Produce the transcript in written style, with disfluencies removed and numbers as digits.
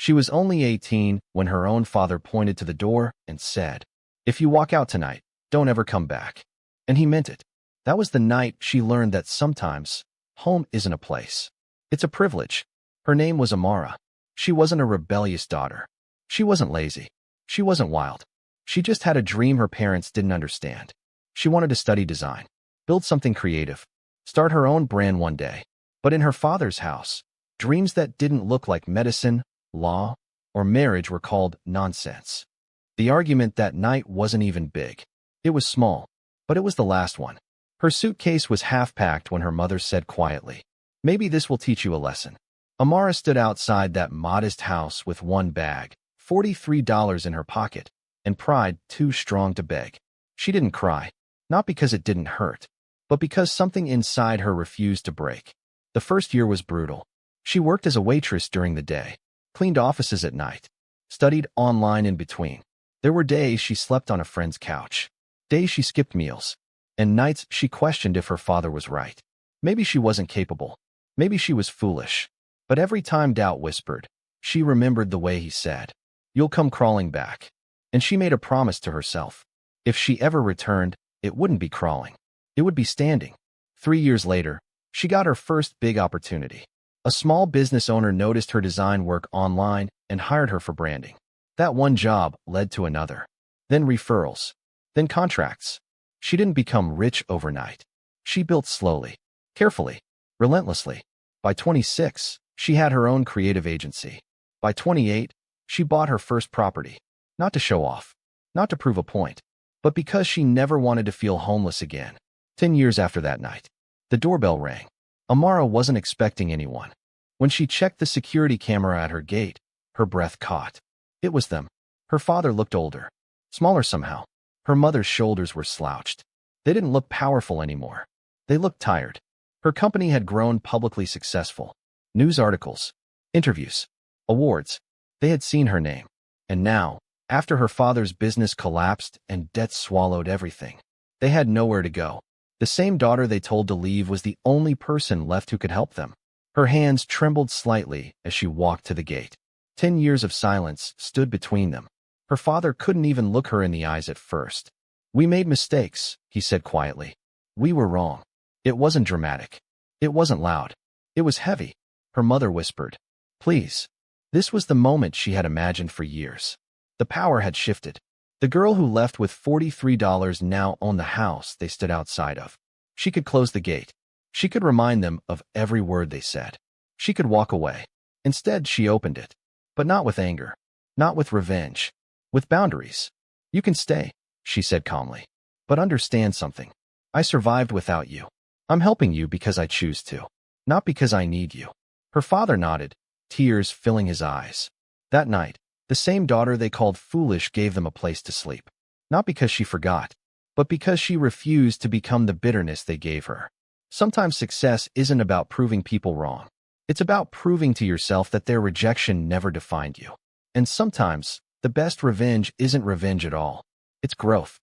She was only 18 when her own father pointed to the door and said, "If you walk out tonight, don't ever come back." And he meant it. That was the night she learned that sometimes home isn't a place. It's a privilege. Her name was Amara. She wasn't a rebellious daughter. She wasn't lazy. She wasn't wild. She just had a dream her parents didn't understand. She wanted to study design, build something creative, start her own brand one day. But in her father's house, dreams that didn't look like medicine, law, or marriage were called nonsense. The argument that night wasn't even big. It was small, but it was the last one. Her suitcase was half-packed when her mother said quietly, "Maybe this will teach you a lesson." Amara stood outside that modest house with one bag, $43 in her pocket, and pride too strong to beg. She didn't cry, not because it didn't hurt, but because something inside her refused to break. The first year was brutal. She worked as a waitress during the day, cleaned offices at night, studied online in between. There were days she slept on a friend's couch, days she skipped meals, and nights she questioned if her father was right. Maybe she wasn't capable. Maybe she was foolish. But every time doubt whispered, she remembered the way he said, "You'll come crawling back." And she made a promise to herself. If she ever returned, it wouldn't be crawling. It would be standing. 3 years later, she got her first big opportunity. A small business owner noticed her design work online and hired her for branding. That one job led to another, then referrals, then contracts. She didn't become rich overnight. She built slowly, carefully, relentlessly. By 26, she had her own creative agency. By 28, she bought her first property, not to show off, not to prove a point, but because she never wanted to feel homeless again. 10 years after that night, the doorbell rang. Amara wasn't expecting anyone. When she checked the security camera at her gate, her breath caught. It was them. Her father looked older, smaller somehow. Her mother's shoulders were slouched. They didn't look powerful anymore. They looked tired. Her company had grown publicly successful. News articles, interviews, awards. They had seen her name. And now, after her father's business collapsed and debt swallowed everything, they had nowhere to go. The same daughter they told to leave was the only person left who could help them. Her hands trembled slightly as she walked to the gate. 10 years of silence stood between them. Her father couldn't even look her in the eyes at first. "We made mistakes," he said quietly. "We were wrong." It wasn't dramatic. It wasn't loud. It was heavy. Her mother whispered, "Please." This was the moment she had imagined for years. The power had shifted. The girl who left with $43 now owned the house they stood outside of. She could close the gate. She could remind them of every word they said. She could walk away. Instead, she opened it. But not with anger. Not with revenge. With boundaries. "You can stay," she said calmly. "But understand something. I survived without you. I'm helping you because I choose to, not because I need you." Her father nodded, tears filling his eyes. That night, the same daughter they called foolish gave them a place to sleep. Not because she forgot, but because she refused to become the bitterness they gave her. Sometimes success isn't about proving people wrong. It's about proving to yourself that their rejection never defined you. And sometimes, the best revenge isn't revenge at all. It's growth.